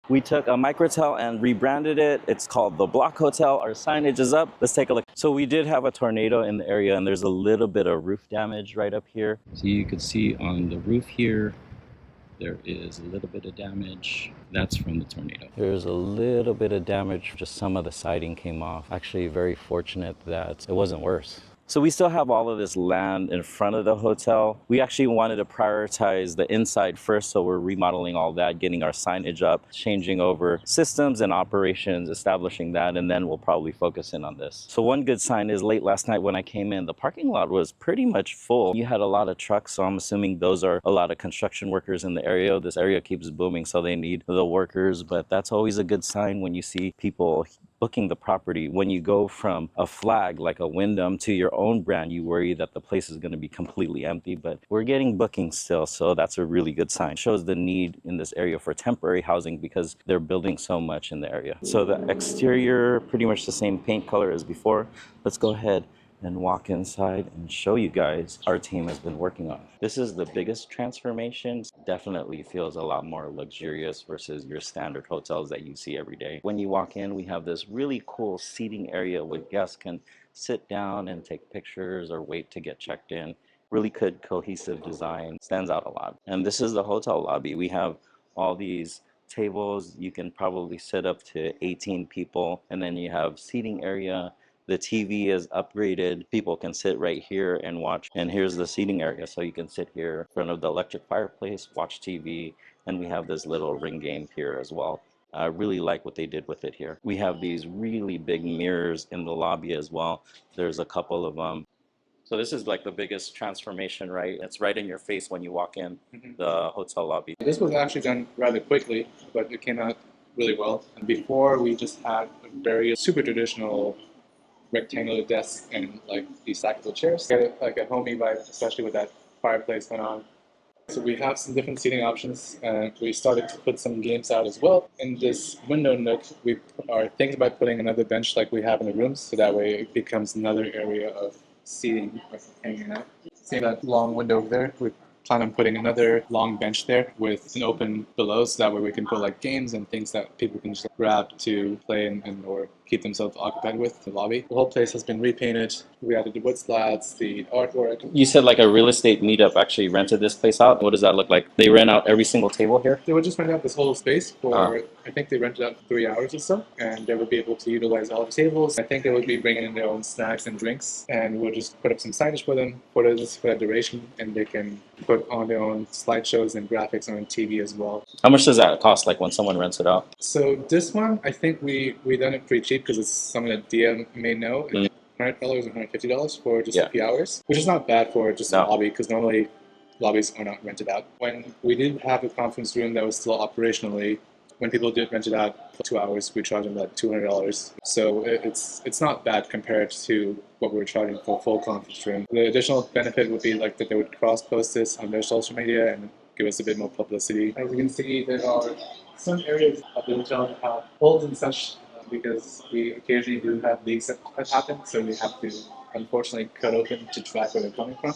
We took a microtel and rebranded it. It's called the Block Hotel. Our signage is up. Let's take a look. So we did have a tornado in the area and there's a little bit of roof damage right up here. So you can see on the roof here, there is a little bit of damage. That's from the tornado. There's a little bit of damage, just some of the siding came off. Actually, very fortunate that it wasn't worse. So we still have all of this land in front of the hotel. We actually wanted to prioritize the inside first, so we're remodeling all that, getting our signage up, changing over systems and operations, establishing that, and then we'll probably focus in on this. So one good sign is late last night when I came in, the parking lot was pretty much full. You had a lot of trucks, so I'm assuming those are a lot of construction workers in the area. This area keeps booming, so they need the workers, but that's always a good sign when you see people booking the property. When you go from a flag like a Wyndham to your own brand, you worry that the place is going to be completely empty, but we're getting bookings still, so that's a really good sign. Shows the need in this area for temporary housing because they're building so much in the area. So the exterior, pretty much the same paint color as before. Let's go ahead and walk inside and show you guys our team has been working on. This is the biggest transformation. Definitely feels a lot more luxurious versus your standard hotels that you see every day. When you walk in, we have this really cool seating area where guests can sit down and take pictures or wait to get checked in. Really good cohesive design, stands out a lot. And this is the hotel lobby. We have all these tables. You can probably sit up to 18 people, and then you have seating area. The TV is upgraded. People can sit right here and watch. And here's the seating area. So you can sit here in front of the electric fireplace, watch TV. And we have this little ring game here as well. I really like what they did with it here. We have these really big mirrors in the lobby as well. There's a couple of them. So this is like the biggest transformation, right? It's right in your face when you walk in the hotel lobby. This was actually done rather quickly, but it came out really well. And before, we just had a very super traditional rectangular desks and like these stackable chairs. Get like a homey vibe, especially with that fireplace going on. So we have some different seating options, and we started to put some games out as well. In this window nook, we are thinking about putting another bench like we have in the rooms, so that way it becomes another area of seating or hanging out. See that long window over there? We plan on putting another long bench there with an open below, so that way we can put like games and things that people can just grab to play and or keep themselves occupied with the lobby. The whole place has been repainted. We added the wood slats, the artwork. You said like a real estate meetup actually rented this place out. What does that look like? They rent out every single table here? They would just rent out this whole space for, I think they rented out 3 hours or so, and they would be able to utilize all the tables. I think they would be bringing in their own snacks and drinks, and we'll just put up some signage for them for that duration, and they can put on their own slideshows and graphics on TV as well. How much does that cost, like when someone rents it out? So this one, I think we done it pretty cheap because it's something that Dia may know. $100 or $150 for just a few hours, which is not bad for just a lobby because normally lobbies are not rented out. When we did have a conference room that was still operationally, when people did rent it out for 2 hours, we charged them like $200. So it's not bad compared to what we were charging for a full conference room. The additional benefit would be like that they would cross-post this on their social media and give us a bit more publicity. As you can see, there are some areas of the hotel that have holes and such because we occasionally do have leaks that happen, so we have to unfortunately cut open to track where they're coming from.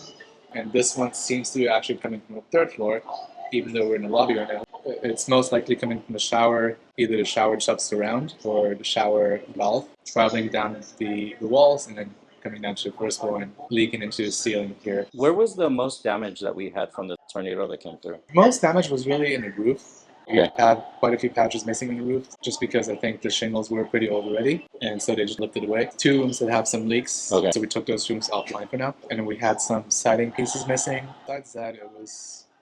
And this one seems to be actually coming from the third floor, even though we're in the lobby right now. It's most likely coming from the shower, either the shower sub-surround or the shower valve, traveling down the walls and then coming down to the first floor and leaking into the ceiling here. Where was the most damage that we had from the tornado that came through? Most damage was really in the roof. We had quite a few patches missing in the roof just because I think the shingles were pretty old already, and so they just lifted away. 2 rooms that have some leaks, so we took those rooms offline for now. And then we had some siding pieces missing. Besides that,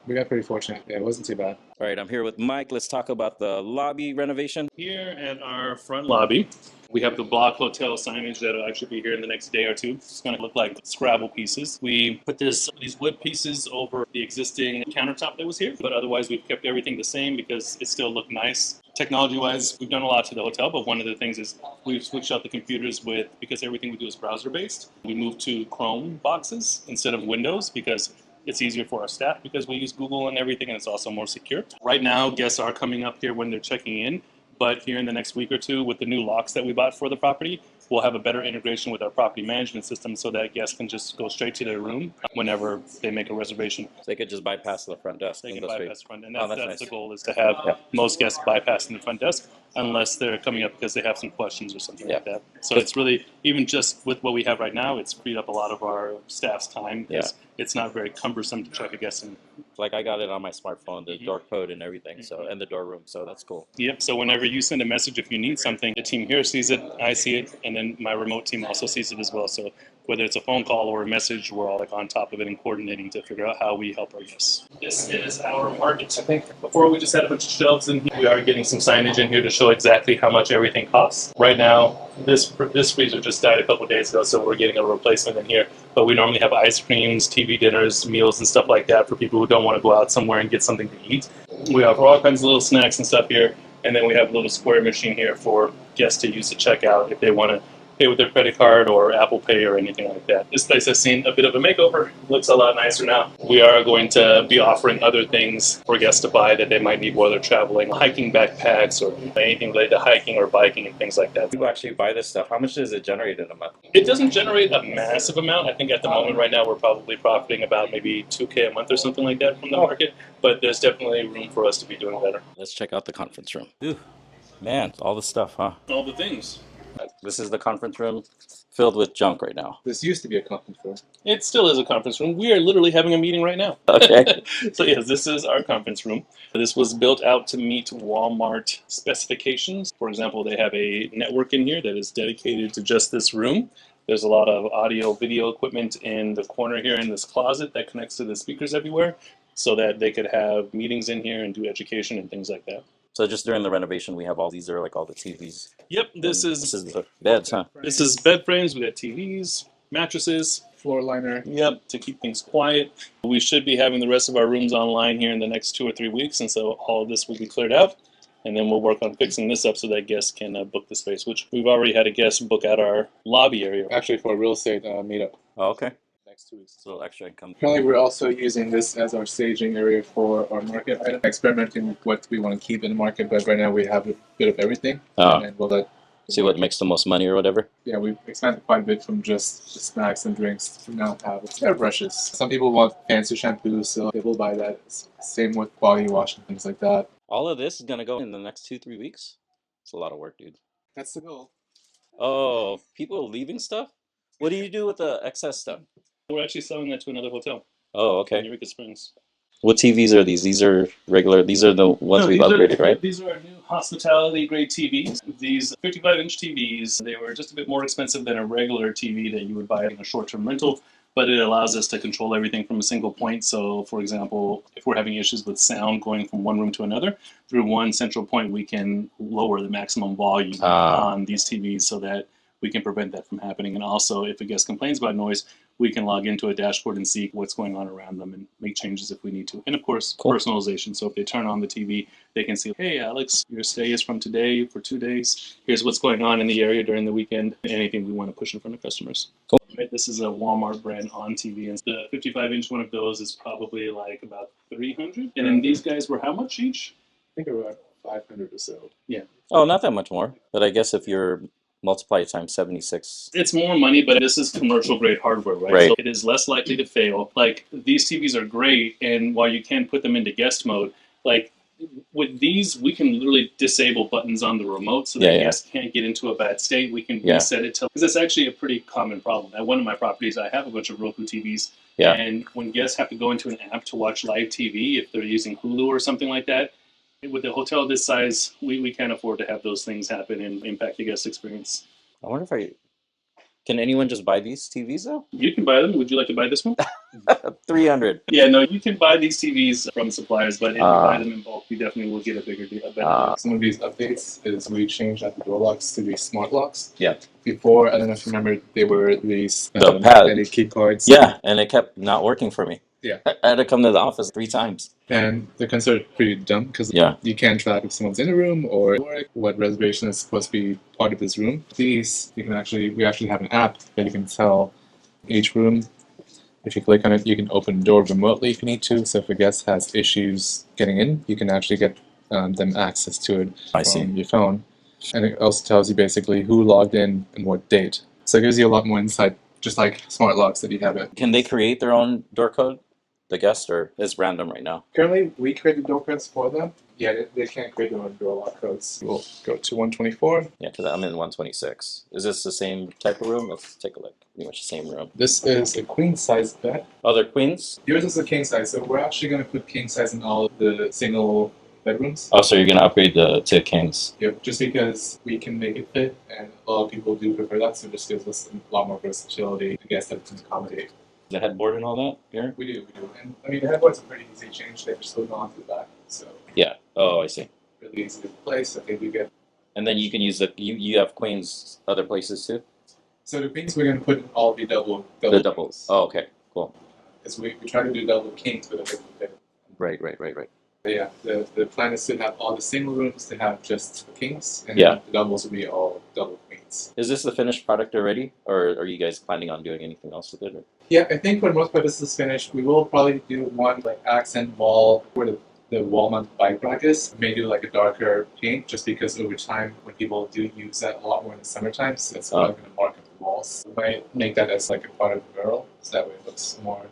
we got pretty fortunate. Yeah, it wasn't too bad. All right, I'm here with Mike. Let's talk about the lobby renovation. Here at our front lobby, we have the Block Hotel signage that will actually be here in the next day or two. It's going to look like Scrabble pieces. We put these wood pieces over the existing countertop that was here, but otherwise we've kept everything the same because it still looked nice. Technology-wise, we've done a lot to the hotel, but one of the things is we've switched out the computers because everything we do is browser-based. We moved to Chrome boxes instead of Windows because it's easier for our staff because we use Google and everything, and it's also more secure. Right now, guests are coming up here when they're checking in, But here in the next week or two, with the new locks that we bought for the property, we'll have a better integration with our property management system so that guests can just go straight to their room whenever they make a reservation. So they could just bypass the front desk. They and can go straight. bypass the front, and Oh, that's nice. the goal, is to have most guests bypassing the front desk unless they're coming up because they have some questions or something like that. So it's really, even just with what we have right now, it's freed up a lot of our staff's time because it's not very cumbersome to check a guest in. Like I got it on my smartphone, the door code and everything, so and the door room, so that's cool. Yep. So whenever you send a message, if you need something, the team here sees it, I see it, and then my remote team also sees it as well. So whether it's a phone call or a message, we're all like on top of it and coordinating to figure out how we help our guests. This is our market. I think before we just had a bunch of shelves in here. We are getting some signage in here to show exactly how much everything costs. Right now, this freezer just died a couple of days ago, so we're getting a replacement in here. But we normally have ice creams, TV dinners, meals, and stuff like that for people who don't want to go out somewhere and get something to eat. We offer all kinds of little snacks and stuff here. And then we have a little square machine here for guests to use to check out if they want to pay with their credit card or Apple Pay or anything like that. This place has seen a bit of a makeover. It looks a lot nicer now. We are going to be offering other things for guests to buy that they might need while they're traveling. Hiking backpacks or anything related to hiking or biking and things like that. People actually buy this stuff. How much does it generate in a month? It doesn't generate a massive amount. I think at the moment right now we're probably profiting about maybe $2,000 a month or something like that from the market. But there's definitely room for us to be doing better. Let's check out the conference room. Ooh, man, all the stuff, huh? All the things. This is the conference room filled with junk right now. This used to be a conference room. It still is a conference room. We are literally having a meeting right now. Okay. So yes, this is our conference room. This was built out to meet Walmart specifications. For example, they have a network in here that is dedicated to just this room. There's a lot of audio, video equipment in the corner here in this closet that connects to the speakers everywhere so that they could have meetings in here and do education and things like that. So just during the renovation, we have all these are like all the TVs. Yep, this is the beds, huh? This is bed frames. We got TVs, mattresses, Floor liner. Yep, to keep things quiet. We should be having the rest of our rooms online here in the next 2 or 3 weeks, and so all of this will be cleared out. And then we'll work on fixing this up so that guests can book the space, which we've already had a guest book out our lobby area. Actually, for a real estate meetup. Oh, okay. Next 2 weeks. It's a little extra income. Currently, we're also using this as our staging area for our market item, experimenting with what we want to keep in the market. But right now, we have a bit of everything, and we'll let see what makes the most money or whatever. Yeah, we've expanded quite a bit from just the snacks and drinks to now have hairbrushes. Some people want fancy shampoos, so they will buy that. Same with quality wash and things like that. All of this is gonna go in the next 2-3 weeks. It's a lot of work, dude. That's the goal. Oh, people leaving stuff? What do you do with the excess stuff? We're actually selling that to another hotel Oh, in okay. Eureka Springs. What TVs are these? These are regular. These are the ones we've upgraded, right? These are our new hospitality grade TVs. These 55-inch TVs, they were just a bit more expensive than a regular TV that you would buy in a short-term rental, but it allows us to control everything from a single point. So, for example, if we're having issues with sound going from one room to another, through one central point, we can lower the maximum volume on these TVs so that we can prevent that from happening. And also, if a guest complains about noise, we can log into a dashboard and see what's going on around them and make changes if we need to. And of course, personalization. So if they turn on the TV, they can see, hey, Alex, your stay is from today for 2 days. Here's what's going on in the area during the weekend. Anything we want to push in front of customers. Cool. This is a Walmart brand on TV. And the 55-inch one of those is probably like about $300. And then these guys were how much each? I think around 500 or so. Yeah. Oh, not that much more. But I guess if you're multiply it times 76. It's more money, but this is commercial grade hardware, right? So it is less likely to fail. Like, these TVs are great, and while you can put them into guest mode, like with these, we can literally disable buttons on the remote so that guests can't get into a bad state. We can reset it to, because it's actually a pretty common problem. At one of my properties, I have a bunch of Roku TVs, and when guests have to go into an app to watch live TV, if they're using Hulu or something like that, with a hotel this size, we can't afford to have those things happen and impact the guest experience. I wonder if can anyone just buy these TVs though? You can buy them. Would you like to buy this one? 300. Yeah, no, you can buy these TVs from suppliers, but if you buy them in bulk, you definitely will get a bigger deal. Some of these updates is we changed out the door locks to be smart locks. Yeah. Before, I don't know if you remember, they were these the pad key cards. Yeah, and it kept not working for me. Yeah. I had to come to the office 3 times. And they're considered pretty dumb because you can't track if someone's in a room or what reservation is supposed to be part of this room. These, we actually have an app that you can tell each room. If you click on it, you can open the door remotely if you need to. So if a guest has issues getting in, you can actually get them access to it I from see. your phone. And it also tells you basically who logged in and what date. So it gives you a lot more insight, just like smart locks that you have it. Can they create their own door code, the guest, or is random right now? Currently, we create the door codes for them. Yeah, they can't create their own door lock codes. We'll go to 124. Yeah, because I'm in 126. Is this the same type of room? Let's take a look. Pretty much the same room. This is a queen size bed. Oh, they're queens? Yours is a king size, so we're actually going to put king size in all of the single bedrooms. Oh, so you're going to upgrade to kings. Yep, just because we can make it fit, and a lot of people do prefer that, so it just gives us a lot more versatility, I guess, that we can accommodate. The headboard and all that here? We do. And I mean, the headboards are pretty easy to change. They just hook on to the back, so Yeah. Oh, I see. really easy to replace. I think we get. And then you can use you have queens other places too? So the queens we're going to put in all be double. The doubles. Oh, okay. Cool. Because we try to do double kings with a big bed. Right. But yeah, the plan is to have all the single rooms to have just the kings, and Yeah. the doubles will be all double queens. Is this the finished product already, or are you guys planning on doing anything else with it? Or? Yeah, I think for the most part this is finished. We will probably do one like accent wall where the wall mount bike rack is. We may do like a darker paint just because over time when people do use that a lot more in the summertime, so it's probably going to mark up the walls. We might make that as like a part of the mural, so that way it looks more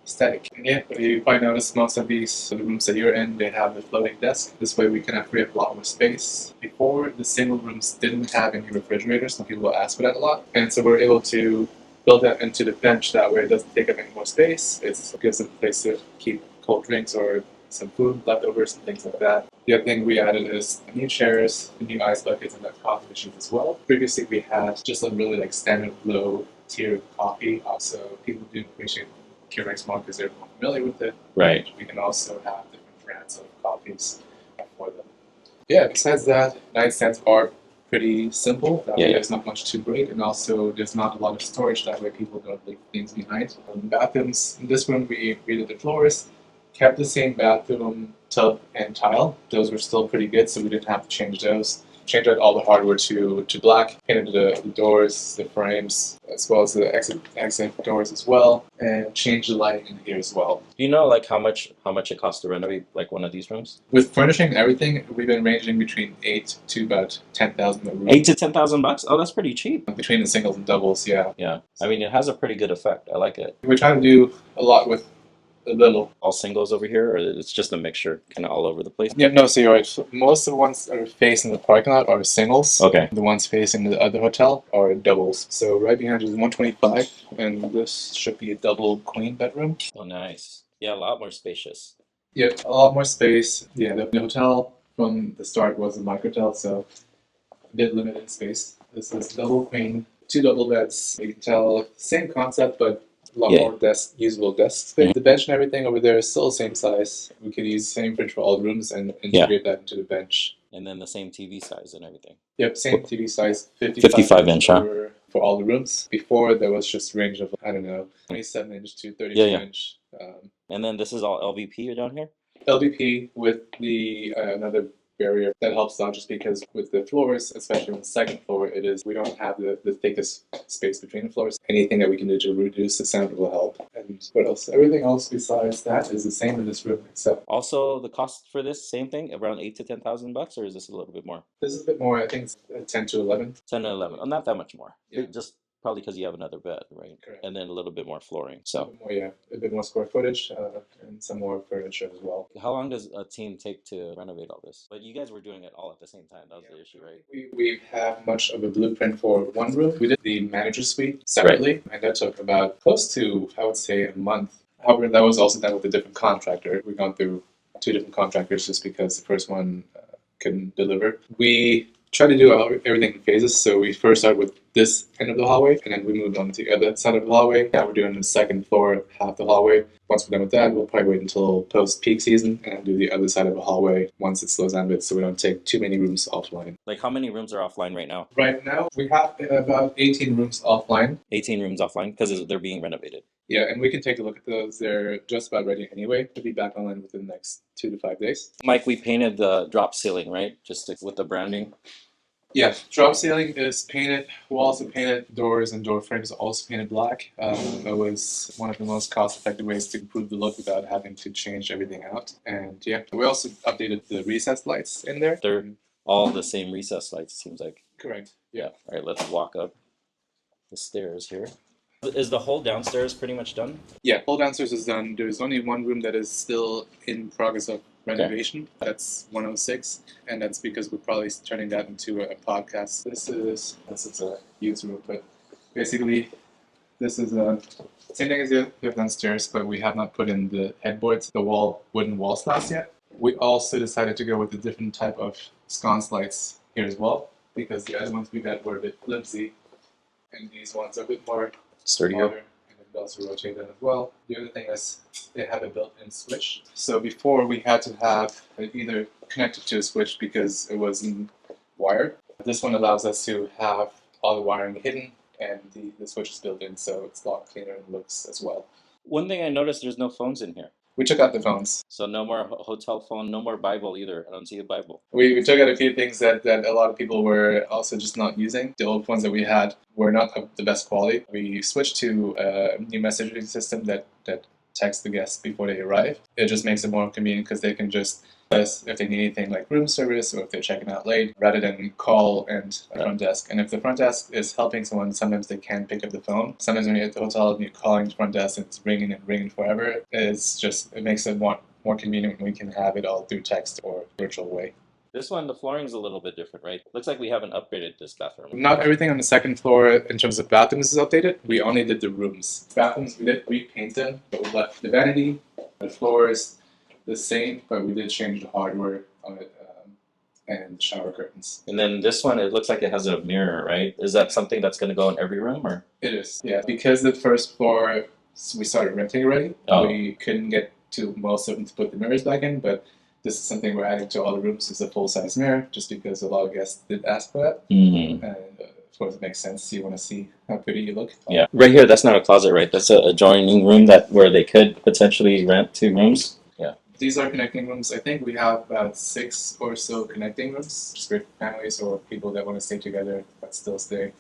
aesthetic. And yeah, but you probably notice most of these the rooms that you're in, they have a floating desk. This way we can free up a lot more space. Before, the single rooms didn't have any refrigerators, some people will ask for that a lot. And so we're able to build that into the bench, that way it doesn't take up any more space. It gives them a place to keep cold drinks or some food, leftovers, and things like that. The other thing we added is new chairs, new ice buckets, and that coffee machines as well. Previously we had just a really like standard low tier coffee, so people do appreciate Keurig more because they're more familiar with it. Right. We can also have different brands of coffees for them. Yeah, besides that, nightstands are pretty simple. That way there's not much to break, and also there's not a lot of storage. That way people don't leave things behind. Bathrooms, in this room we redid the floors, kept the same bathroom tub and tile. Those were still pretty good, so we didn't have to change those. Changed out all the hardware to black, painted the doors, the frames, as well as the exit doors as well, and changed the lighting in here as well. Do you know like how much it costs to renovate like one of these rooms? With furnishing and everything, we've been ranging between 8 to about 10,000 a room. $8,000 to $10,000? Oh, that's pretty cheap. Between the singles and doubles, yeah. Yeah, I mean it has a pretty good effect. I like it. We're trying to do a lot with a little. All singles over here, or it's just a mixture, kind of all over the place? Yeah, no, so you're right. So most of the ones that are facing the parking lot are singles. Okay. The ones facing the other hotel are doubles. So right behind you is 125, and this should be a double queen bedroom. Oh, nice. Yeah, a lot more spacious. Yeah, a lot more space. Yeah, the hotel from the start was a microtel, so a bit limited space. This is double queen, 2 double beds. You can tell same concept, but a lot more usable desk space. The bench and everything over there is still the same size. We could use the same fridge for all the rooms and integrate that into the bench. And then the same TV size and everything. Yep, same TV size, 55 inch, huh? For all the rooms. Before there was just range of, I don't know, 27 inch to 32 inch. And then this is all LVP down here? LVP with the another barrier that helps out just because with the floors, especially on the second floor, we don't have the thickest space between the floors. Anything that we can do to reduce the sound will help. And what else? Everything else besides that is the same in this room, except also the cost for this same thing around $8,000 to $10,000, or is this a little bit more? This is a bit more. I think it's 10 to 11. 10 to 11. Oh, not that much more. Yeah. Just probably because you have another bed, right? Correct. And then a little bit more flooring. So A bit more square footage and some more furniture as well. how long does a team take to renovate all this? But you guys were doing it all at the same time. That was the issue, right? We have much of a blueprint for one room. We did the manager suite separately, and that took about close to, I would say, a month. However, that was also done with a different contractor. We've gone through 2 different contractors just because the first one couldn't deliver. We try to do everything in phases. So we first start with this end of the hallway, and then we moved on to the other side of the hallway. Now we're doing the second floor, half the hallway. Once we're done with that, we'll probably wait until post-peak season and do the other side of the hallway once it slows down a bit so we don't take too many rooms offline. Like how many rooms are offline right now? Right now, we have about 18 rooms offline. 18 rooms offline because they're being renovated. Yeah, and we can take a look at those. They're just about ready anyway to be back online within the next 2 to 5 days. Mike, we painted the drop ceiling, right? Just with the branding. Yeah, drop ceiling is painted, walls are painted, doors and door frames are also painted black. That was one of the most cost-effective ways to improve the look without having to change everything out. And yeah, we also updated the recessed lights in there. They're all the same recessed lights, it seems like. Correct. Yeah. All right, let's walk up the stairs here. Is the whole downstairs pretty much done? Yeah, whole downstairs is done. There's only one room that is still in progress of renovation. That's 106, and that's because we're probably turning that into a podcast. This is a youth room, but basically, this is a same thing as you have downstairs, but we have not put in the headboards, the wooden wall slats yet. We also decided to go with a different type of sconce lights here as well, because the other ones we got were a bit flimsy, and these ones are a bit more Sturdier. smaller, and then we also rotate them as well. The other thing is they have a built-in switch. So before we had to have it either connected to a switch because it wasn't wired. This one allows us to have all the wiring hidden, and the switch is built in, so it's a lot cleaner and looks as well. One thing I noticed, there's no phones in here. We took out the phones. So no more hotel phone, no more Bible either. I don't see a Bible. We took out a few things that a lot of people were also just not using. The old ones that we had were not of the best quality. We switched to a new messaging system that texts the guests before they arrive. It just makes it more convenient because they can just if they need anything like room service or if they're checking out late, rather than call and a front desk. And if the front desk is helping someone, sometimes they can't pick up the phone. Sometimes when you're at the hotel and you're calling the front desk and it's ringing and ringing forever, it makes it more convenient when we can have it all through text or virtual way. This one, the flooring's a little bit different, right? Looks like we haven't upgraded this bathroom. Not everything on the second floor in terms of bathrooms is updated. We only did the rooms. Bathrooms, we did repaint them, but we left the vanity, the floors the same, but we did change the hardware on it and shower curtains. And then this one, it looks like it has a mirror, right? Is that something that's going to go in every room, or? It is, yeah. Because the first floor, we started renting already, we couldn't get to most of them to put the mirrors back in, but this is something we're adding to all the rooms. It's a full-size mirror, just because a lot of guests did ask for that. Mm-hmm. And of course, it makes sense. You want to see how pretty you look. Yeah, right here, that's not a closet, right? That's an adjoining room where they could potentially rent 2 rooms. Yeah. These are connecting rooms. I think we have about 6 or so connecting rooms, just for families or people that want to stay together but still stay.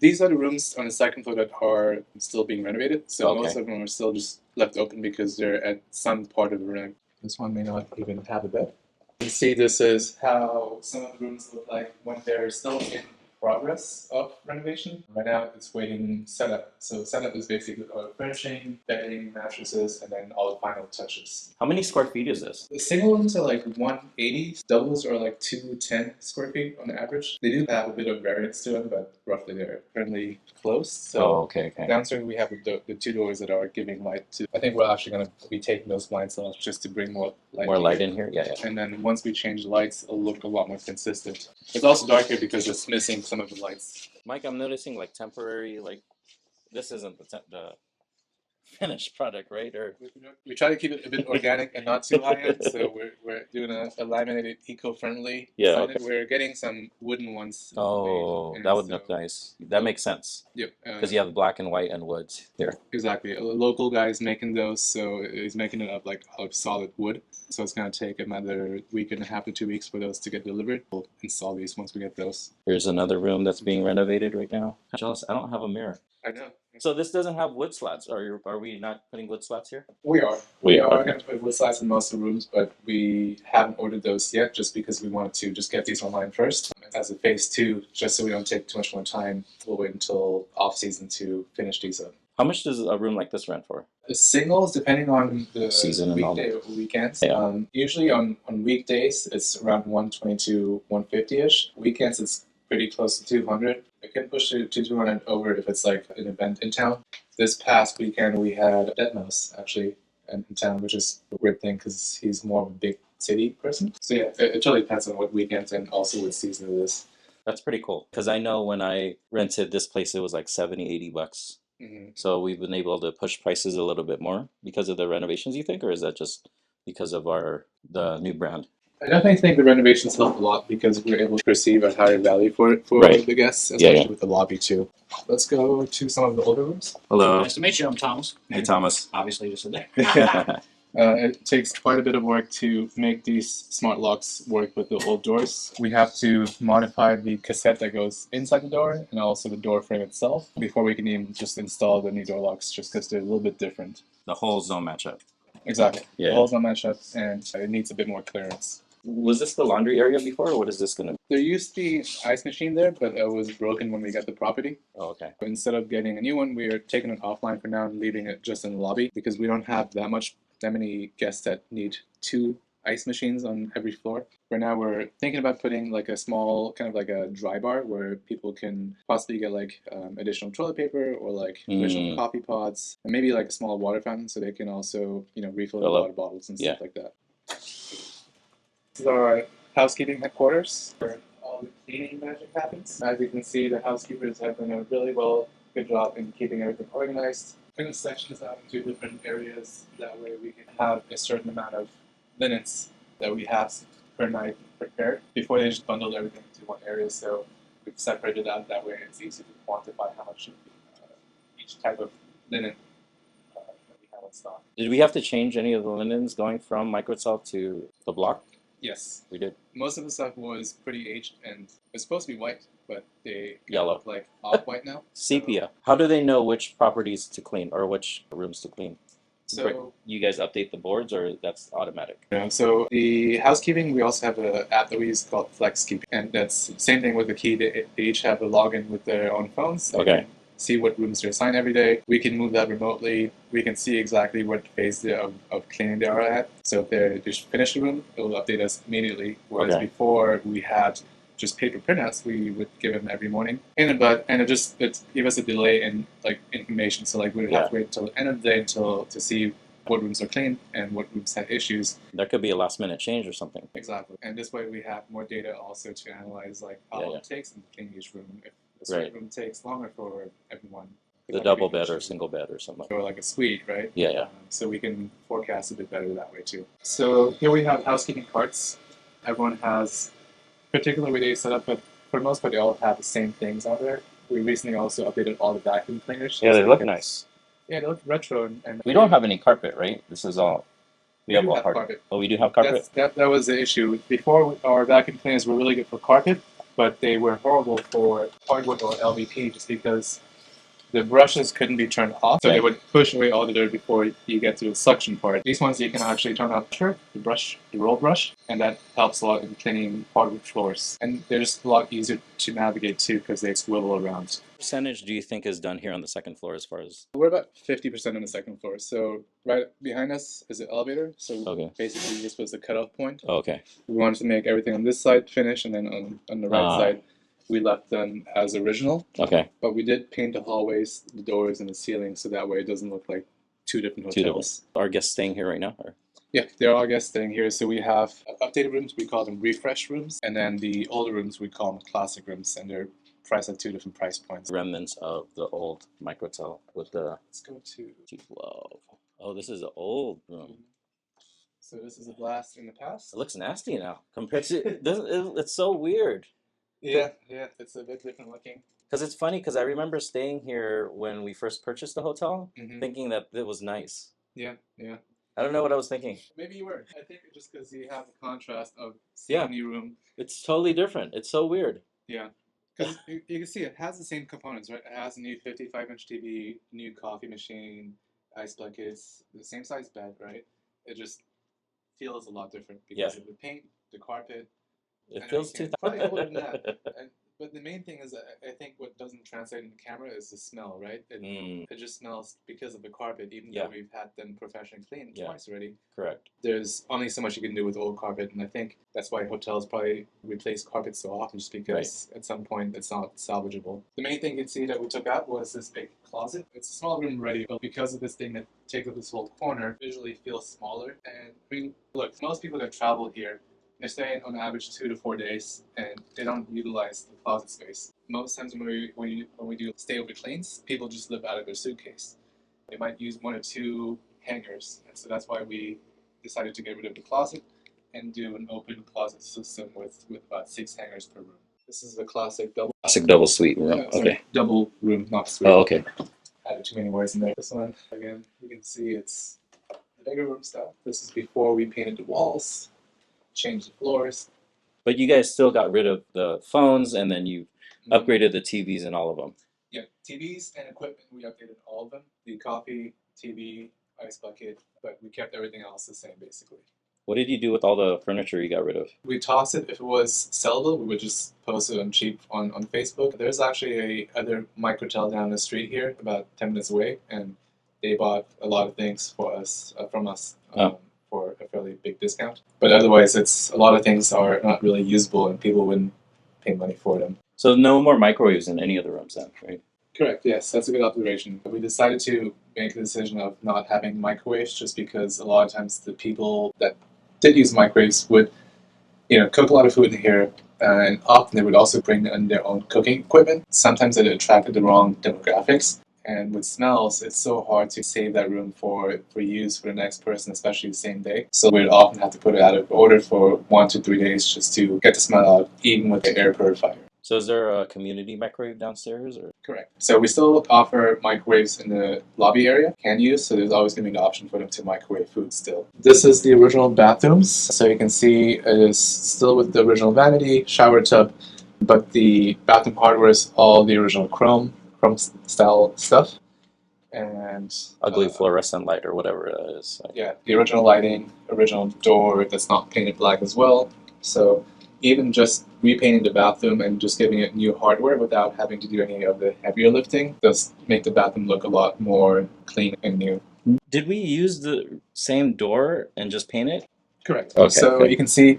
These are the rooms on the second floor that are still being renovated. So most of them are still just left open because they're at some part of the room. This one may not even have a bed. You can see this is how some of the rooms look like when they're still in progress of renovation. Right now it's waiting setup. So setup is basically all furnishing, bedding, mattresses, and then all the final touches. How many square feet is this? The single rooms are like 180, doubles are like 210 square feet on average. They do have a bit of variance to them, but roughly they're fairly close. So okay. downstairs we have the 2 doors that are giving light to. I think we're actually going to be taking those blinds off just to bring more light. More light in here? Yeah. And then once we change the lights, it'll look a lot more consistent. It's also dark here because it's missing some of the lights. Mike, I'm noticing like temporary, like this isn't the finished product, right? Or we try to keep it a bit organic and not too high end, so we're doing a laminated eco-friendly. Yeah. Okay. We're getting some wooden ones. Oh, made, that would look nice. That makes sense. Yep. Because you have black and white and woods here. Exactly. A local guy is making those, so he's making it up like out of solid wood. So it's gonna take another week and a half to 2 weeks for those to get delivered. We'll install these once we get those. Here's another room that's being renovated right now. I'm jealous. I don't have a mirror. I know. So this doesn't have wood slats. Are we not putting wood slats here? We are. We are. Going to put wood slats in most of the rooms, but we haven't ordered those yet just because we wanted to just get these online first. As a phase 2, just so we don't take too much more time, we'll wait until off-season to finish these up. How much does a room like this rent for? The singles, depending on the season and weekday or weekends. Yeah. Usually on weekdays, it's around 120 to 150-ish. Weekends, it's pretty close to 200. It can push to 200 over if it's like an event in town. This past weekend, we had Deadmau5 actually in town, which is a weird thing because he's more of a big city person. So yeah, it really depends on what weekends and also what season it is. That's pretty cool. Because I know when I rented this place, it was like $70-$80. Mm-hmm. So we've been able to push prices a little bit more because of the renovations, you think? Or is that just because of the new brand? I definitely think the renovations help a lot because we're able to perceive a higher value for Right. the guests, especially Yeah. with the lobby too. Let's go to some of the older rooms. Hello. Nice to meet you. I'm Thomas. Hey, Thomas. Obviously, just sit there. It takes quite a bit of work to make these smart locks work with the old doors. We have to modify the cassette that goes inside the door and also the door frame itself before we can even just install the new door locks, just because they're a little bit different. The holes don't match up. Exactly. Yeah. The holes don't match up, and it needs a bit more clearance. Was this the laundry area before, or what is this going to be? There used to be ice machine there, but it was broken when we got the property. Oh, okay. Instead of getting a new one, we are taking it offline for now and leaving it just in the lobby because we don't have that many guests that need 2 ice machines on every floor. For now, we're thinking about putting like a small kind of like a dry bar where people can possibly get like additional toilet paper or like additional coffee pods and maybe like a small water fountain so they can also refill the water bottles and stuff like that. This is our housekeeping headquarters where all the cleaning magic happens. As you can see, the housekeepers have done a really good job in keeping everything organized. Putting the sections out into different areas, that way we can have a certain amount of linens that we have per night prepared before they just bundle everything into one area. So we've separated out that way it's easy to quantify how much each type of linen that we have in stock. Did we have to change any of the linens going from Microcell to the block? Yes, we did. Most of the stuff was pretty aged and it's supposed to be white, but they yellow, like off-white now. Sepia. So, how do they know which properties to clean or which rooms to clean? So you guys update the boards, or that's automatic? So the housekeeping, we also have an app that we use called FlexKeep, and that's the same thing with the key. They each have a login with their own phones. Okay. See what rooms they're assigned every day. We can move that remotely. We can see exactly what phase of cleaning they are at. So if they're just finished a room, it will update us immediately. Whereas before we had just paper printouts, we would give them every morning. And it gave us a delay in like information. So like we would have to wait until the end of the day to see what rooms are clean and what rooms had issues. There could be a last minute change or something. Exactly. And this way we have more data also to analyze like how long it takes to clean each room. If the suite room takes longer for everyone. The double bed or single bed or something. Or like a suite, right? Yeah. So we can forecast a bit better that way too. So here we have housekeeping carts. Everyone has particular way they set up, but for the most part they all have the same things on there. We recently also updated all the vacuum cleaners. Yeah, they look nice. Yeah, they look retro. And we don't have any carpet, right? This is all. We have all carpet. Oh, we do have carpet? That was the issue. Before, our vacuum cleaners were really good for carpet, but they were horrible for hardwood or LVP just because the brushes couldn't be turned off, so they would push away all the dirt before you get to the suction part. These ones you can actually turn off the roll brush, and that helps a lot in cleaning hardwood floors. And they're just a lot easier to navigate too because they swivel around. What percentage do you think is done here on the second floor as far as? We're about 50% on the second floor. So right behind us is the elevator. So basically this was the cutoff point. Okay. We wanted to make everything on this side finish, and then on the right side we left them as original. Okay. But we did paint the hallways, the doors, and the ceiling so that way it doesn't look like 2 different hotels. Are guests staying here right now? Or? Yeah, they're all guests staying here. So we have updated rooms, we call them refresh rooms, and then the older rooms, we call them classic rooms, and they're priced at 2 different price points. Remnants of the old Microtel with the... Let's go to 212. Oh, this is an old room. So this is a blast in the past. It looks nasty now compared to... it's so weird. Yeah, it's a bit different looking. Because it's funny, because I remember staying here when we first purchased the hotel, thinking that it was nice. Yeah. I don't know what I was thinking. Maybe you were. I think just because you have the contrast of seeing a new room. It's totally different. It's so weird. Yeah. Because you can see it has the same components, right? It has a new 55-inch TV, new coffee machine, ice blankets, the same size bed, right? It just feels a lot different because of the paint, the carpet. It feels 2000. Probably older than that. But the main thing is, I think what doesn't translate in the camera is the smell, right? It just smells because of the carpet, even though we've had them professionally cleaned twice already. Correct. There's only so much you can do with old carpet, and I think that's why hotels probably replace carpet so often, just because at some point it's not salvageable. The main thing you'd see that we took out was this big closet. It's a small room already, but because of this thing that takes up this whole corner, visually feels smaller. And I mean, look, most people that travel here, they're staying on average 2 to 4 days, and they don't utilize the closet space. Most times when we do stay over cleans, people just live out of their suitcase. They might use 1 or 2 hangers, and so that's why we decided to get rid of the closet and do an open closet system with about 6 hangers per room. This is the classic double suite room. Okay. Double room, not suite. Oh, okay. Added too many words in there. This one, again, you can see it's the bigger room stuff. This is before we painted the walls, changed the floors. But you guys still got rid of the phones and then you upgraded the TVs and all of them. Yeah, TVs and equipment, we updated all of them. The coffee, TV, ice bucket, but we kept everything else the same basically. What did you do with all the furniture you got rid of? We toss it. If it was sellable, we would just post it on cheap on Facebook. There's actually a other microtel down the street here, about 10 minutes away, and they bought a lot of things for us from us for a fairly big discount. But otherwise, it's a lot of things are not really usable, and people wouldn't pay money for them. So no more microwaves in any of the rooms then, right? Correct. Yes, that's a good observation. We decided to make the decision of not having microwaves just because a lot of times the people that did use microwaves would, cook a lot of food in here, and often they would also bring in their own cooking equipment. Sometimes it attracted the wrong demographics, and with smells, it's so hard to save that room for use for the next person, especially the same day. So we'd often have to put it out of order for 1 to 3 days just to get the smell out, even with the air purifier. So is there a community microwave downstairs or? Correct. So we still offer microwaves in the lobby area, can use, so there's always going to be an option for them to microwave food still. This is the original bathrooms, so you can see it is still with the original vanity, shower tub, but the bathroom hardware is all the original chrome style stuff. And ugly fluorescent light or whatever it is. Yeah, the original lighting, original door that's not painted black as well. So even just repainting the bathroom and just giving it new hardware without having to do any of the heavier lifting does make the bathroom look a lot more clean and new. Did we use the same door and just paint it? Correct. Okay, So okay. you can see,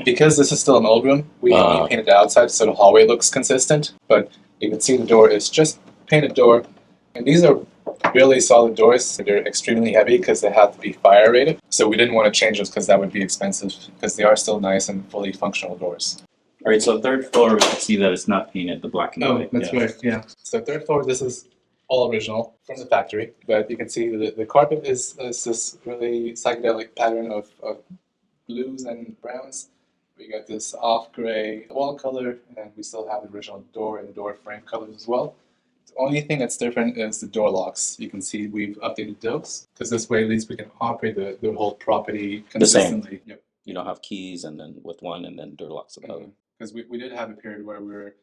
because this is still an old room, we only painted the outside so the hallway looks consistent, but you can see the door is just painted door. And these are really solid doors. They're extremely heavy because they have to be fire rated. So we didn't want to change those because that would be expensive, because they are still nice and fully functional doors. All right, so third floor, we can see that it's not painted, the black and white. Right, yeah. So third floor, this is all original from the factory, but you can see the carpet is this really psychedelic pattern of blues and browns. We got this off-gray wall color, and we still have the original door and door frame colors as well. The only thing that's different is the door locks. You can see we've updated those, because this way at least we can operate the whole property consistently. Yep. You don't have keys and then with one and then door locks about it. Because we did have a period where we were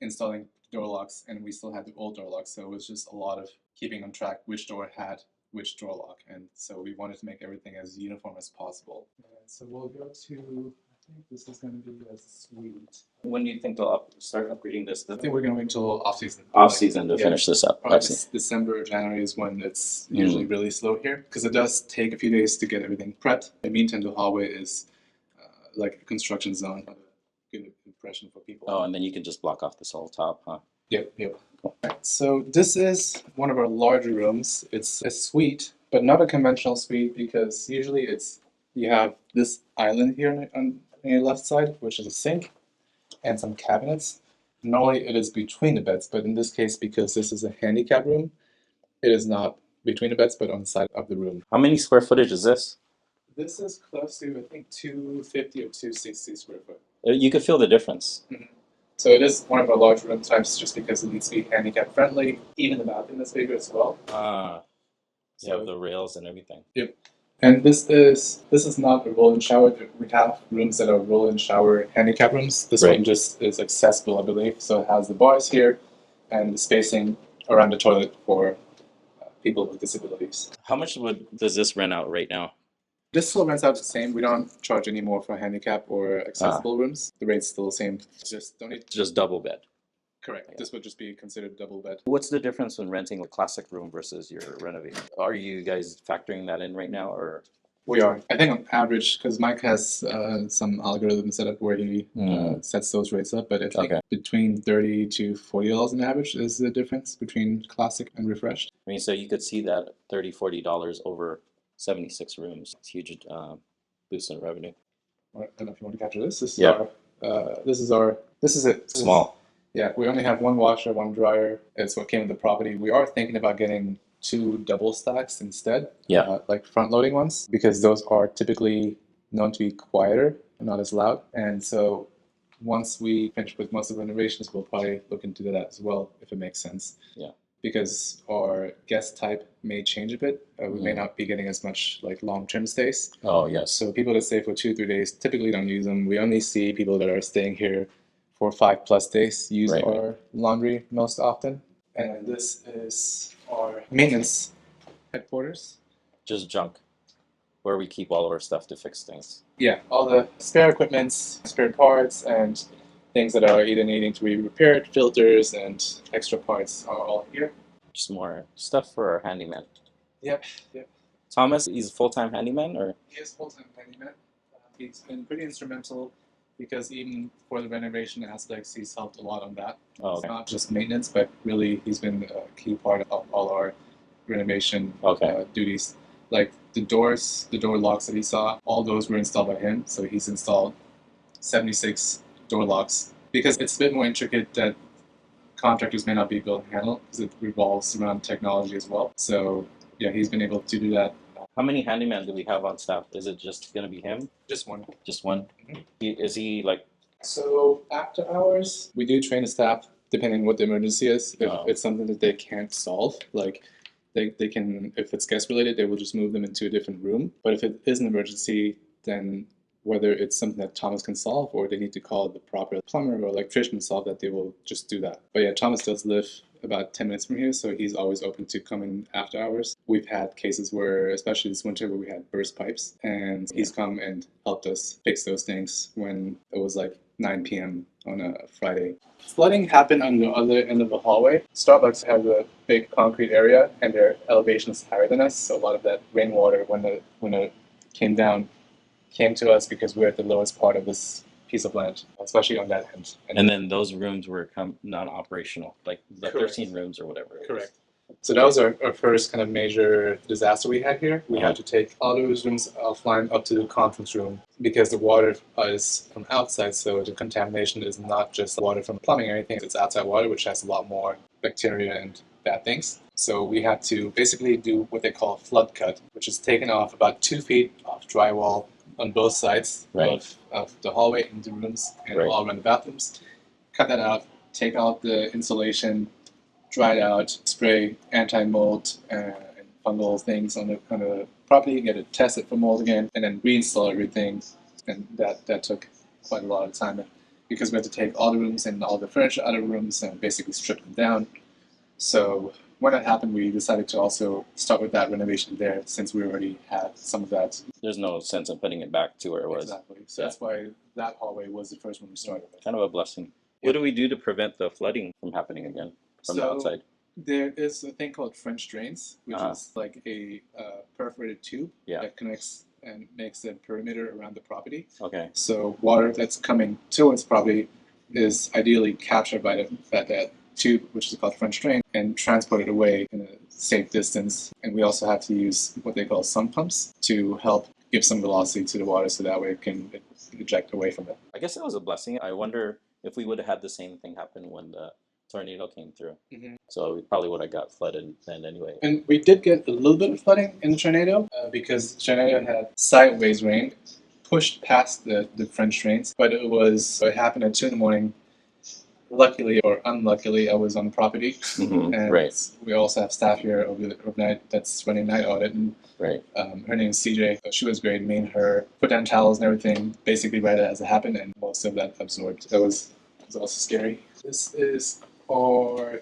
installing door locks and we still had the old door locks, so it was just a lot of keeping on track which door had which door lock, and so we wanted to make everything as uniform as possible. So we'll go to, I think this is going to be a suite. When do you think they'll start upgrading this? I think we're going to wait until off season. Off season to finish this up. Probably December or January is when it's usually really slow here, because it does take a few days to get everything prepped. In the meantime, the hallway is like a construction zone. Good impression for people. Oh, and then you can just block off this whole top, huh? Yep. Cool. Right, so this is one of our larger rooms. It's a suite, but not a conventional suite, because usually you have this island here on your left side, which is a sink and some cabinets. Normally it is between the beds, but in this case, because this is a handicap room, it is not between the beds, but on the side of the room. How many square footage is this? This is close to, I think, 250 or 260 square foot. You could feel the difference. Mm-hmm. So it is one of our larger room types just because it needs to be handicap friendly. Even the bathroom is bigger as well. So the rails and everything. Yep. And this is not a roll-in shower. We have rooms that are roll-in shower handicap rooms. This one just is accessible, I believe. So it has the bars here and the spacing around the toilet for people with disabilities. How much does this rent out right now? This still rents out the same. We don't charge any more for handicap or accessible rooms. The rate's still the same. Just double bed. Correct. Yeah. This would just be considered double bed. What's the difference when renting a classic room versus your renovating? Are you guys factoring that in right now, or? We are. I think on average, because Mike has some algorithm set up where he sets those rates up, but I think between $30 to $40 on average is the difference between classic and refreshed. I mean, so you could see that $30, $40 over 76 rooms. It's a huge boost in revenue. I don't know if you want to capture this. This is it. Small. Yeah, we only have one washer, one dryer. It's what came with the property. We are thinking about getting 2 double stacks instead. Like front loading ones, because those are typically known to be quieter and not as loud. And so once we finish with most of the renovations, we'll probably look into that as well, if it makes sense. Yeah. because our guest type may change a bit. We may not be getting as much like long-term stays. Oh, yes. So people that stay for 2, 3 days typically don't use them. We only see people that are staying here for 5+ days use Right, our laundry most often. And this is our maintenance headquarters. Just junk, where we keep all of our stuff to fix things. Yeah, all the spare equipments, spare parts, and things that are either needing to be repaired, filters, and extra parts are all here. Just more stuff for our handyman. Yep. Thomas, he's a full-time handyman, or? He is full-time handyman. He's been pretty instrumental because even for the renovation aspects, he's helped a lot on that. Oh, okay. Not just maintenance, but really he's been a key part of all our renovation duties. Like the door locks that he saw, all those were installed by him. So he's installed 76 door locks because it's a bit more intricate that contractors may not be able to handle because it revolves around technology as well. So yeah, he's been able to do that. How many handyman do we have on staff? Is it just going to be him? Just one. Just one? Mhm. Is he like... So after hours, we do train the staff depending what the emergency is. If it's something that they can't solve, like they can, if it's guest related, they will just move them into a different room. But if it is an emergency, then whether it's something that Thomas can solve or they need to call the proper plumber or electrician to solve that, they will just do that. But yeah, Thomas does live about 10 minutes from here, so he's always open to coming after hours. We've had cases where, especially this winter, where we had burst pipes, and he's come and helped us fix those things when it was like 9 p.m. on a Friday. Flooding happened on the other end of the hallway. Starbucks has a big concrete area, and their elevation is higher than us, so a lot of that rainwater, when it came down, came to us because we're at the lowest part of this piece of land, especially on that end. And then those rooms were non-operational, like the Correct. 13 rooms or whatever. Correct. So that was our first kind of major disaster we had here. We had to take all those rooms offline up to the conference room because the water is from outside, so the contamination is not just water from plumbing or anything, it's outside water, which has a lot more bacteria and bad things. So we had to basically do what they call a flood cut, which is taking off about 2 feet of drywall on both sides of the hallway into rooms and all around the bathrooms. Cut that out, take out the insulation, dry it out, spray anti-mold and fungal things on the property, get it tested for mold again, and then reinstall everything. And that took quite a lot of time because we had to take all the rooms and all the furniture out of rooms and basically strip them down. So when that happened, we decided to also start with that renovation there since we already had some of that. There's no sense in putting it back to where it was. Exactly. So that's why that hallway was the first one we started with. Kind of a blessing. What do we do to prevent the flooding from happening again from the outside? There is a thing called French drains, which is like a perforated tube that connects and makes a perimeter around the property. Okay. So water that's coming towards property is ideally captured by that tube, which is called French drain, and transported away in a safe distance. And we also have to use what they call sump pumps to help give some velocity to the water so that way it can eject away from it. I guess it was a blessing. I wonder if we would have had the same thing happen when the tornado came through. Mm-hmm. So we probably would have got flooded then anyway. And we did get a little bit of flooding in the tornado because the tornado had sideways rain pushed past the French drains, but it happened at 2 in the morning. Luckily or unluckily, I was on the property, and we also have staff here overnight that's running night audit. And her name is CJ. She was great. Me and her put down towels and everything, basically right as it happened, and most of that absorbed. That was also scary. This is our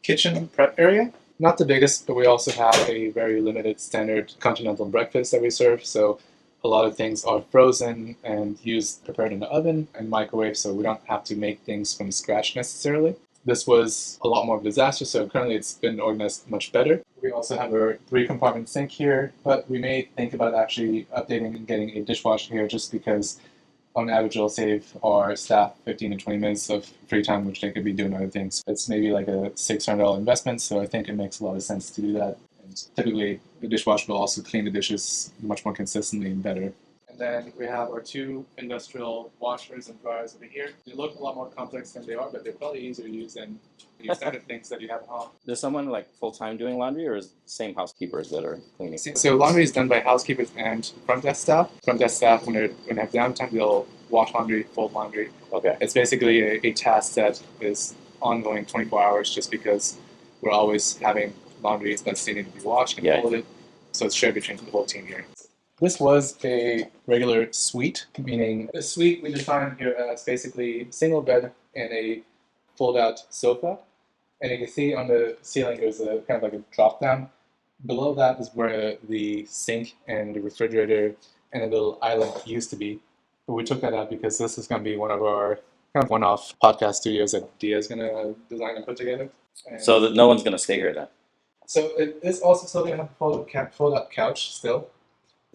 kitchen prep area. Not the biggest, but we also have a very limited standard continental breakfast that we serve. So a lot of things are frozen and prepared in the oven and microwave, so we don't have to make things from scratch necessarily. This was a lot more of a disaster, so currently it's been organized much better. We also have a 3-compartment sink here, but we may think about actually updating and getting a dishwasher here just because on average it'll save our staff 15 to 20 minutes of free time, which they could be doing other things. It's maybe like a $600 investment, so I think it makes a lot of sense to do that. Typically, the dishwasher will also clean the dishes much more consistently and better. And then we have our 2 industrial washers and dryers over here. They look a lot more complex than they are, but they're probably easier to use than the standard things that you have at home. Is someone like full-time doing laundry, or is it the same housekeepers that are cleaning? So laundry is done by housekeepers and front desk staff. Front desk staff, when they have downtime, they'll wash laundry, fold laundry. Okay. It's basically a task that is ongoing 24 hours just because we're always having laundry that's needing to be washed and Yeah. folded. So it's shared between the whole team here. This was a regular suite, meaning a suite we define here as basically single bed and a fold-out sofa. And you can see on the ceiling there's a kind of like a drop down. Below that is where the sink and the refrigerator and a little island used to be. But we took that out because this is going to be one of our kind of one-off podcast studios that Dia is going to design and put together. And So that no one's gonna stay here then. so it is also still going to have a fold-out couch still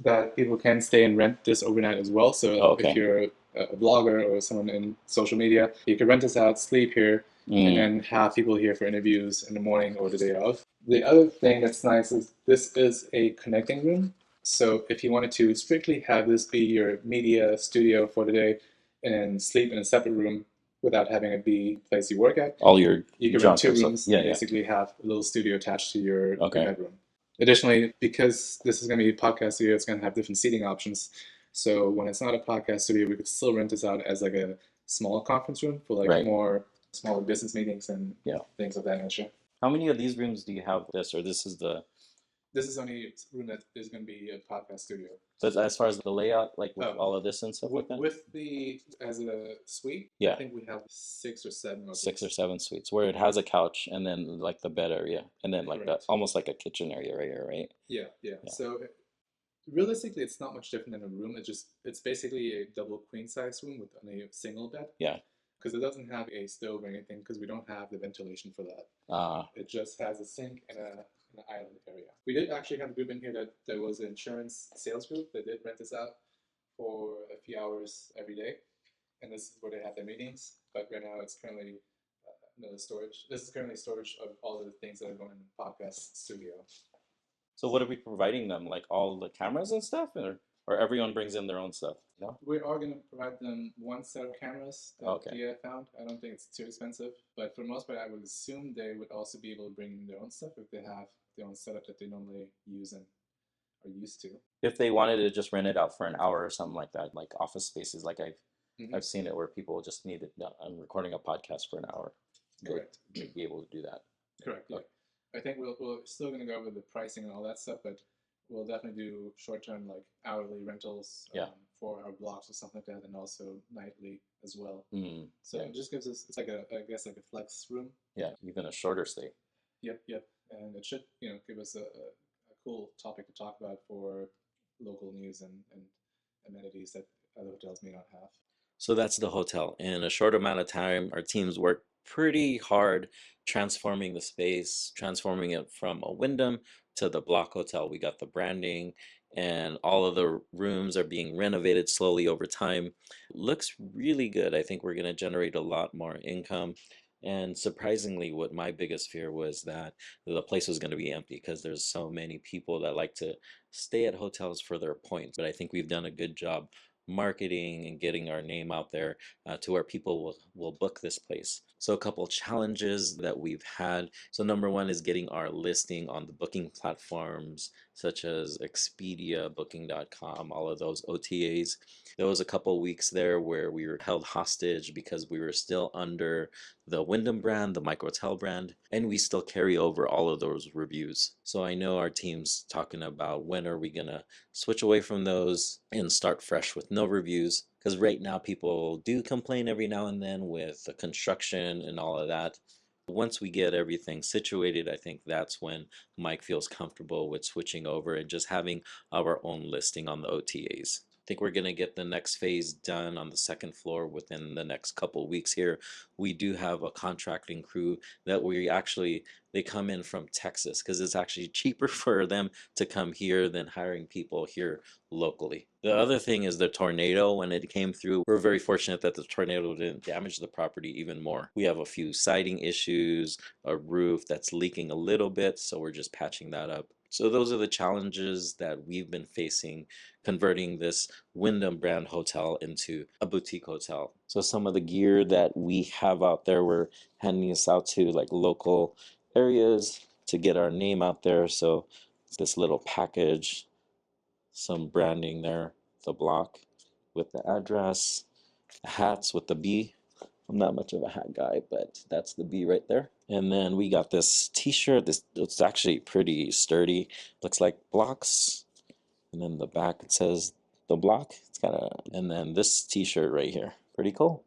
that people can stay and rent this overnight as well. So Okay. if you're a blogger or someone in social media, you can rent this out, sleep here, and then have people here for interviews in the morning or the day of. The other thing that's nice is this is a connecting room. So if you wanted to strictly have this be your media studio for the day and sleep in a separate room without having it be the place you work at, All your you can rent junk two or stuff. rooms Yeah, and yeah. basically have a little studio attached to your Okay. bedroom. Additionally, because this is going to be a podcast studio, it's going to have different seating options. So when it's not a podcast studio, we could still rent this out as like a small conference room for like Right. more smaller business meetings and Yeah. things of that nature. How many of these rooms do you have this, or this is the, This is only a room that is going to be a podcast studio. so as far as the layout, like with Oh. all of this and stuff like that? With the, as a suite, Yeah. I think we have 6 or 7 of 6 or these. 7 suites where it has a couch and then like the bed area and then like the Correct. almost like a kitchen area right here, right? Yeah. Yeah. So realistically, it's not much different than a room. It's basically a double queen size room with only a single bed. Yeah. Because it doesn't have a stove or anything because we don't have the ventilation for that. It just has a sink and an island area. We did actually have a group in here that there was an insurance sales group that did rent this out for a few hours every day, and this is where they have their meetings. But right now, it's currently no storage. This is currently storage of all of the things that are going in the podcast studio. So what are we providing them? Like all the cameras and stuff, or everyone brings in their own stuff? No. We are going to provide them one set of cameras that Okay. Dia found. I don't think it's too expensive, but for the most part, I would assume they would also be able to bring in their own stuff if they have their own setup that they normally use and are used to. If they wanted to just rent it out for an hour or something like that, like office spaces, like Mhm. I've seen it where people just need it. I'm recording a podcast for an hour. Correct. They'd be able to do that. Correct. Yeah. I think we're still going to go over the pricing and all that stuff, but we'll definitely do short-term like hourly rentals Yeah. for our blocks or something like that, and also nightly as well. Mm, So yeah. it just gives us, it's like I guess like a flex room. Yeah, even a shorter stay. Yep. And it should, give us a cool topic to talk about for local news and amenities that other hotels may not have. So that's the hotel. In a short amount of time, our teams worked pretty hard transforming the space, transforming it from a Wyndham to the Block Hotel. We got the branding, and all of the rooms are being renovated slowly over time. Looks really good. I think we're going to generate a lot more income. And surprisingly, what my biggest fear was that the place was going to be empty because there's so many people that like to stay at hotels for their points. But I think we've done a good job marketing and getting our name out there to where people will book this place. So a couple challenges that we've had. So number one is getting our listing on the booking platforms such as Expedia, Booking.com, all of those OTAs. There was a couple weeks there where we were held hostage because we were still under the Wyndham brand, the Microtel brand, and we still carry over all of those reviews. So I know our team's talking about when are we gonna switch away from those and start fresh with no reviews, because right now people do complain every now and then with the construction and all of that. Once we get everything situated, I think that's when Mike feels comfortable with switching over and just having our own listing on the OTAs. I think we're going to get the next phase done on the second floor within the next couple weeks here. We do have a contracting crew that they come in from Texas because it's actually cheaper for them to come here than hiring people here locally. The other thing is the tornado. When it came through, we're very fortunate that the tornado didn't damage the property even more. We have a few siding issues, a roof that's leaking a little bit, so we're just patching that up. So those are the challenges that we've been facing converting this Wyndham brand hotel into a boutique hotel. So some of the gear that we have out there, we're handing this out to like local areas to get our name out there. So it's this little package, some branding there, the block with the address, hats with the B I'm not much of a hat guy, but that's the B right there. And then we got this t-shirt. This it's actually pretty sturdy. Looks like blocks. And then the back it says the block. It's kind of, and then this t-shirt right here. Pretty cool.